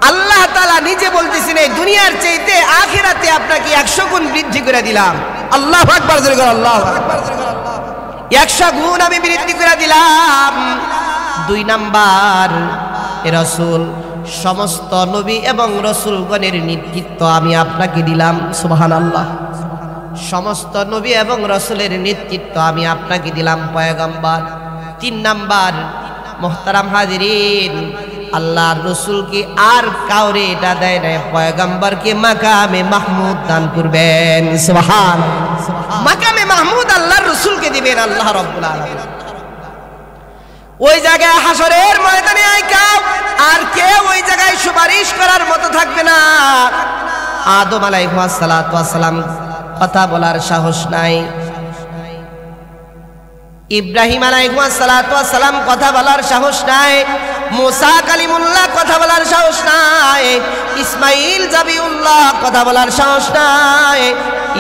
আল্লাহ তাআলা নিজে বলতেছেন, এই দুনিয়ার চাইতে আখিরাতে আপনাকে 100 গুণ বৃদ্ধি করে দিলাম। আল্লাহু আকবার। আল্লাহু আকবার। 100 গুণ আমি বৃদ্ধি করে দিলাম। দুই নাম্বার, রাসূল সমস্ত নবী এবং রাসূলগণের নেতৃত্ব আমি আপনাকে দিলাম। সুবহানাল্লাহ। সমস্ত নবী এবং রাসূলের নেতৃত্ব আমি আপনাকে দিলাম পয়গম্বর। তিন নাম্বার, মুহতারাম হাজিরিন, আল্লাহর রাসূলকে আর কাউরে এটা দেয় না, পয়গম্বরকে মাকামে মাহমুদ দান করবেন। সুবহানাল্লাহ। মাকামে মাহমুদ আল্লাহর রাসূলকে দিবেন আল্লাহ রাব্বুল আলামিন। ওই জায়গায় হাসরের ময়দানে ময়দানে আইকাও আর কেউ ওই জায়গায় সুপারিশ করার মতো থাকবে না। আদম আলাইহিস সালাম কথা বলার সাহস নাই, ইব্রাহিম আলাইহিস সালাম কথা বলার সাহস নাই, মুসা কালিমুল্লাহ কথা বলার সাহস নাই, ইসমাইল জাবিউল্লাহ কথা বলার সাহস নাই,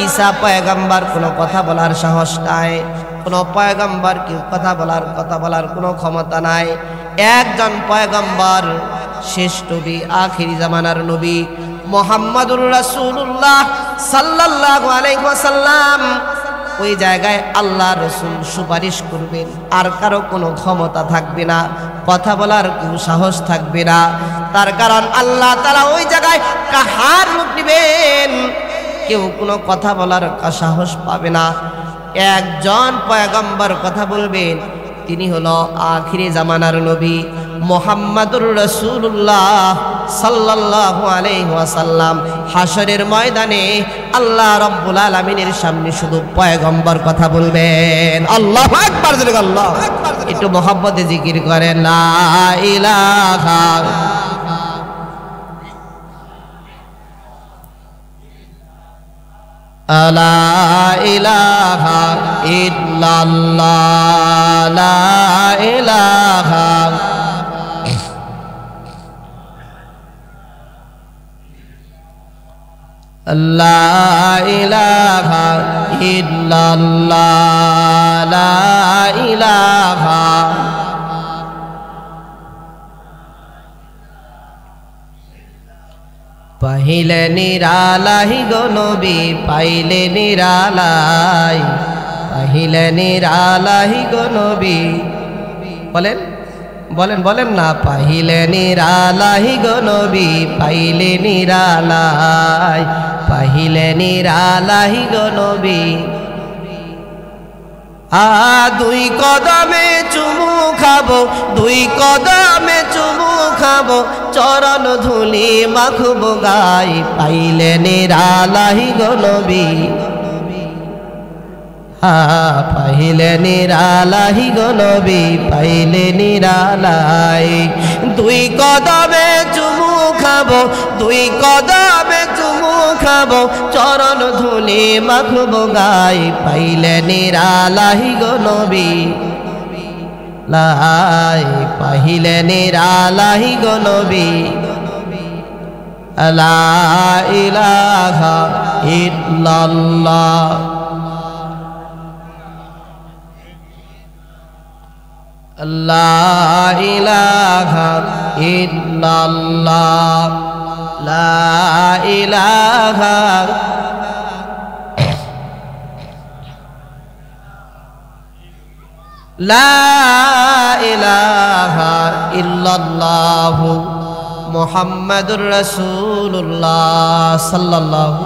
ঈসা পয়গম্বর কোনো কথা বলার সাহস নাই, কোনো পয়গম্বর কি কথা বলার কোনো ক্ষমতা নাই। একজন পয়গম্বর শেষ নবী, আখিরি জামানার নবী মুহাম্মাদুর রাসূলুল্লাহ সাল্লাল্লাহু আলাইহি ওয়াসাল্লাম, ওই জায়গায় আল্লাহ রসুল সুপারিশ করবেন, আর কারো কোনো ক্ষমতা থাকবে না, কথা বলার কেউ সাহস থাকবে না। তার কারণ আল্লাহ তাআলা ওই জায়গায় কাহার রূপ নেবেন, কেউ কোনো কথা বলার সাহস পাবে না। একজন পয়গম্বর কথা বলবেন, তিনি হলো আখিরি জামানার নবী মুহাম্মাদুর রাসূলুল্লাহ সাল্লাল্লাহু আলাইহি ওয়াসাল্লাম। হাশরের ময়দানে আল্লাহ রাব্বুল আলামিনের সামনে শুধু পয়গম্বর কথা বলবেন। আল্লাহু আকবার, আল্লাহু আকবার। একটু মুহাব্বতে জিকির করেন লা ইলাহা লা ইলাহা ইল্লাল্লাহ, লা ইলাহা লা ইলাহা ইল্লাল্লাহ, লা ইলাহা পাইলে নিরালাই গো নবী, পাইলে নিরালাই, পাইলে নিরালাই গো নবী। বলেন বলেন বলেন না, পাইলে নিরালাই গো নবী, পাইলে নিরালাই, পাইলে নিরালাই গো নবী। দুই কদমে চুমু খাবো, দুই কদমে চুমু খাবো, চরণ ধুলি মাখবো গাই, পাইলে নিরালাই গো নবী। পাইলে নিরালাই গো নবী, পাইলে নিরালাই। দুই কদমে চুমু খাবো, দুই কদমে চুমু খাবো, চরণ ধুলি মাখবো গাই, পাইলে নিরালাই গো নবী। লাই পাইলে নিরালাই গো নবী। লা ইলাহা ইল্লাল্লাহ, লা ইলাহা ইল্লাল্লাহ, লা ইলাহা লা ইলাহা ইল্লাল্লাহু মুহাম্মাদুর রাসূলুল্লাহ সাল্লাল্লাহু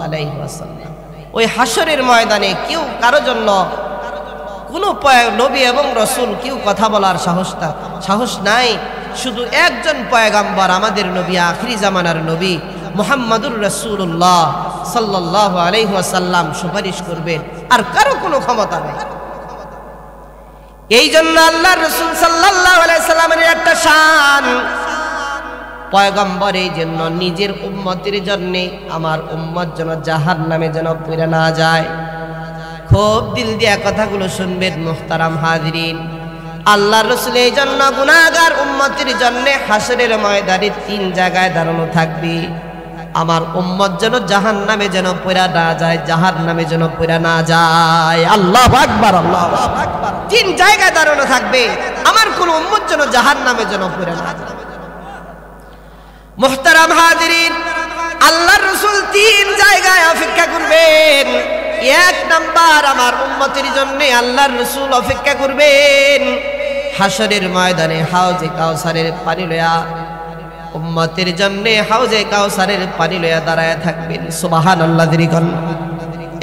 আলাইহি ওয়াসাল্লাম। ওই হাশরের ময়দানে কেউ কারো জন্য কোনো নবী এবং রসুল কেউ কথা বলার সাহস নাই। শুধু একজন পয়গম্বর, আমাদের নবী, আখিরি জামানার নবী মুহাম্মাদুর রাসূলুল্লাহ সাল্লাল্লাহু আলাইহি ওয়াসাল্লাম সুপারিশ করবেন, আর কারো কোনো ক্ষমতা নেই। এই জন্য আল্লাহর রাসূল সাল্লাল্লাহু আলাইহি সাল্লামের একটা শান, পয়গম্বর এই জন্য নিজের উম্মতের জন্য, আমার উম্মত যেন জাহান্নামে যেন পড়ে না যায়। খুব দিল দিয়া কথাগুলো শুনবেন মুহতারাম হাজিরিন। আল্লাহর রাসূল এই জন্য গুনাহগার উম্মতের জন্য হাশরের ময়দানে তিন জায়গায় দাঁড়ানো থাকবে। আমার উম্মত যেন জাহান্নামে যেন পড়ে না যায়, জাহান্নামে যেন পড়ে না যায়। আল্লাহু আকবার, আল্লাহু আকবার। তিন জায়গায় দাঁড়ানো থাকবে, আমার কোন উম্মত যেন জাহান্নামে যেন পড়ে না যায়। মুহতারাম হাজিরিন, আল্লাহর রাসূল তিন জায়গায় অপেক্ষা করবেন। এক নাম্বার, আমার উম্মতের জন্য আল্লাহর রাসূল অপেক্ষা করবেন হাশরের ময়দানে হাউজে কাউসারের পানি লয়া, উম্মতের জন্য হাউজে কাউসারের পানি লয়া দাঁড়ায় থাকবেন। সুবহানাল্লাহ।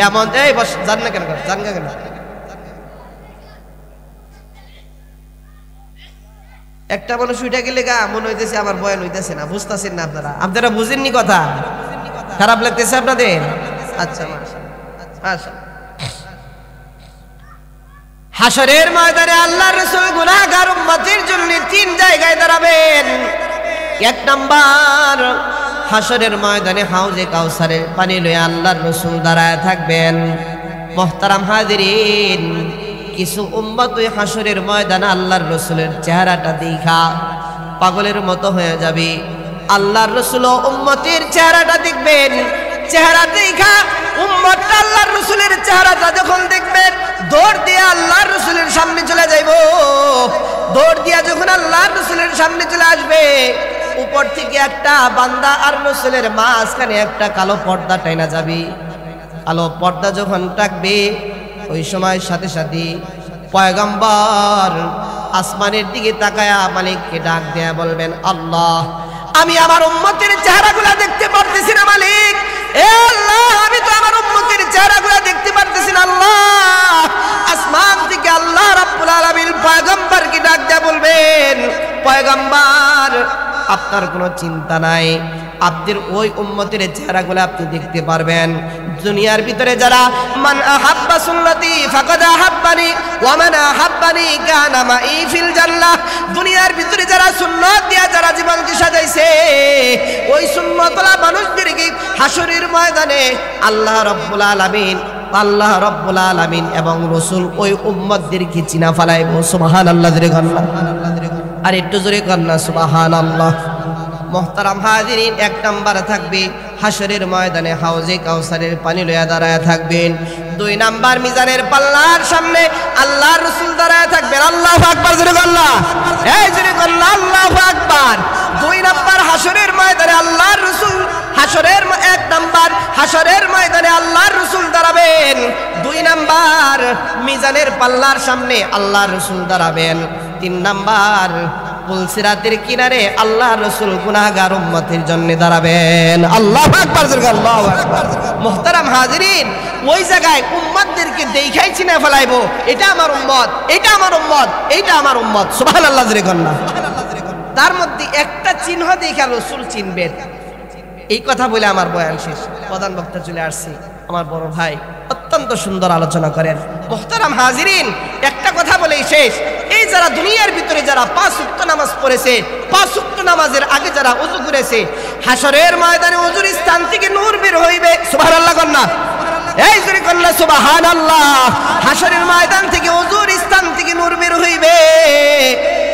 এমন এই বস, জান না কেন, জান না কেন? একটা মানুষ উঠে গেলে গা মনে হইতেছে আমার বয়ান হইতেছে না, বুঝতেছেন না আপনারা বুঝেননি কথা? খারাপ লাগতেছে আপনাদের? আচ্ছা, হাশরের ময়দানে আল্লাহর রাসূল গুনাহগার উম্মতের জন্য তিন জায়গায় দাঁড়াবেন। এক নাম্বার, হাসরের ময়দানে হাউজে কাউসারের পানি লয়ে আল্লাহর রাসূল দাঁড়ায় থাকবেন। মুহতারাম হাজিরিন, কিছু উম্মত ওই হাসরের ময়দানে আল্লাহর রাসূলের চেহারাটা দেখা পাগলের মতো হয়ে যাবে। আল্লাহর রাসূল ও উম্মতের চেহারাটা দেখবেন, চেহারা দেখা উম্মতটা আল্লাহর রাসূলের চেহারাটা যখন দেখবেন, দৌড় দিয়ে আল্লাহর রাসূলের সামনে চলে যাইব। দৌড় দিয়া যখন আল্লাহর রাসূলের সামনে চলে আসবে, উপর থেকে একটা বান্দা আর রাসূলের মাঝখানে একটা কালো পর্দা টাইনা যাবে। কালো পর্দা যখন টাকবে, ওই সময় সাথে সাথে পয়গম্বর আসমানের দিকে তাকায়া মালিককে ডাক দেয়া বলবেন, আল্লাহ, আমি আমার উম্মতের চেহারাগুলো দেখতে পারতেছি না মালিক। এ আল্লাহ, আমি তো আমার উম্মতের চেহারাগুলো দেখতে পারতেছি না। আল্লাহ, আসমান থেকে আল্লাহ রাব্বুল আলামিন পয়গম্বরকে ডাক দেয়া বলবেন, পয়গম্বর, আপনার কোনো চিন্তা নাই, আপনাদের ওই উম্মতের চেহারাগুলো আপনি দেখতে পারবেন। দুনিয়ার ভিতরে যারা মান আহাব্বা সুন্নতি ফাকাদ আহাব্বানি ওয়া মান আহাব্বানি কানা মাই ফিল জান্নাহ, দুনিয়ার ভিতরে যারা সুন্নাত দিয়া যারা জীবনকে সাজাইছে, ওই সুন্নতওয়ালা মানুষদেরকে হাসরের ময়দানে আল্লাহ রাব্বুল আলামিন এবং রাসূল ওই উম্মতদেরকে চিনা ফেলাইব। সুবহানাল্লাহ, জোরে আল্লাহ, আর একটু জোরে কন্না সুবহানাল্লাহ। মুহতারাম হাজিরিন, এক নাম্বার থাকবে হাসরের ময়দানে হাউজে কাউসারের পানি লইয়া দাঁড়ায় থাকবেন। দুই নাম্বার, মিজানের পাল্লার সামনে আল্লাহর রাসূল দাঁড়ায় থাকবেন। আল্লাহু আকবার, জোরে আল্লাহ, এই জোরে আল্লাহ, আল্লাহু আকবার। দুই নাম্বার, হাসরের ময়দানে আল্লাহর রাসূল এক নাম্বার, হাসরের ময়দানে আল্লাহর রাসূল দাঁড়াবেন। দুই নাম্বার, মিজানের পাল্লার সামনে আল্লাহর রাসূল দাঁড়াবেন। তিন নাম্বার, পুলসিরাতের কিনারে আল্লাহর রাসূল গুনাহগার উম্মতের জন্য দাঁড়াবেন। আল্লাহু আকবার, আল্লাহু আকবার। মুহতারাম হাজিরিন, ওই জায়গায় উম্মতদেরকে দেখাই চিনে ফেলাইবো, এটা আমার উম্মত, এটা আমার উম্মত, এইটা আমার উম্মত। সুবহানাল্লাহ, জোরে আল্লাহ। তার মধ্যে একটা চিহ্ন দেখা রাসূল চিনবেন। এই কথা বলে আমার বয়ান শেষ। প্রধান বক্তা চলে আসছে, আমার বড় ভাই অত্যন্ত সুন্দর আলোচনা করেন। মুহতারাম হাজিরিন, একটা কথা বলেই শেষ। এই যারা দুনিয়ার ভিতরে যারা 5 ওয়াক্ত নামাজ পড়েছে, 5 ওয়াক্ত নামাজের আগে যারা ওযু করেছে, হাসরের ময়দানে ওযুর স্থান থেকে নূর বের হইবে। সুবহানাল্লাহ কন্না, এই জোরে কন্না সুবহানাল্লাহ। হাসরের ময়দান থেকে ওযুর স্থান থেকে নূর বের হইবে,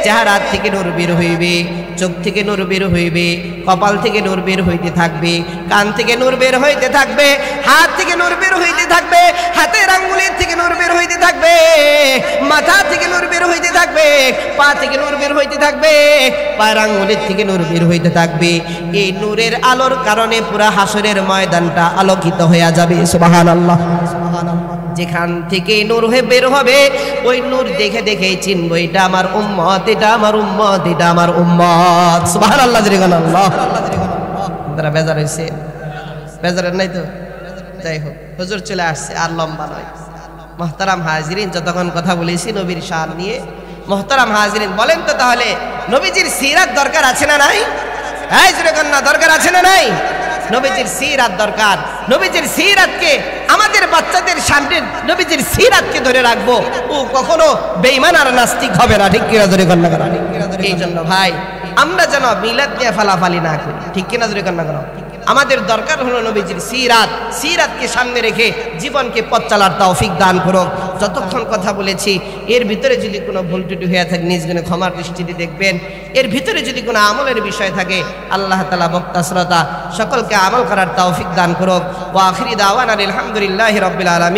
চেহারা থেকে নূর বের হইবে, চোখ থেকে নূর বের হইবে, কপাল থেকে নূর বের হইতে থাকবে, কান থেকে নূর বের হইতে থাকবে, হাত থেকে নূর বের হইতে থাকবে, হাতের আঙ্গুলের থেকে নূর বের হইতে থাকবে, মাথা থেকে নূর বের হইতে থাকবে, পা থেকে নূর বের হইতে থাকবে, পায়ের আঙ্গুলের থেকে নূর বের হইতে থাকবে। এই নূরের আলোর কারণে পুরা হাসরের ময়দানটা আলোকিত হয়ে যাবে। সুবহানাল্লাহ, সুবহানাল্লাহ। যেখান থেকে নূর হয়ে বের হবে, ওই নূর দেখে দেখেই চিনবো এটা আমার উম্মত, এটা আমার উম্মত, এটা আমার উম্মত। সুবহানাল্লাহ, জোরে আল্লাহ। তারা বেজার হইছে, বেজারের নাই তো? যাই হোক, হুজুর চলে আসছে, আর লম্বা নয়। মুহতারাম হাজিরিন, যতক্ষণ কথা বলেছি নবীর শান নিয়ে, মুহতারাম হাজিরিন, বলেন তো তাহলে নবীজির সিরাত দরকার আছে না নাই? এই জোরে কন্না, দরকার আছে না নাই? নবীজির সিরাত দরকার। নবীজির সিরাতকে আমাদের বাচ্চাদের সামনে নবীজির সিরাতকে ধরে রাখবো, ও কখনো বেঈমান আর নাস্তিক হবে না। ঠিক কিনা জোরে কন্না? এই জন্য ভাই, আমরা যেন মিলাদ দিয়ে ফালাফালি না করি। ঠিক কিনা জোরে কন্না? আমাদের দরকার হলো নবীজির সিরাত, সিরাতকে সামনে রেখে জীবনকে পথ চলার তৌফিক দান করুক। যতক্ষণ কথা বলেছি, এর ভিতরে যদি কোনো ভুল ত্রুটি হয়ে থাকে নিজ গুণে ক্ষমার দৃষ্টিতে দেখবেন। এর ভিতরে যদি কোনো আমলের বিষয় থাকে, আল্লাহ তাআলা বক্তা শ্রোতা সকলকে আমল করার তৌফিক দান করুক। ওয়া আখিরি দাওয়ানা আলহামদুলিল্লাহি রাব্বিল আলামিন।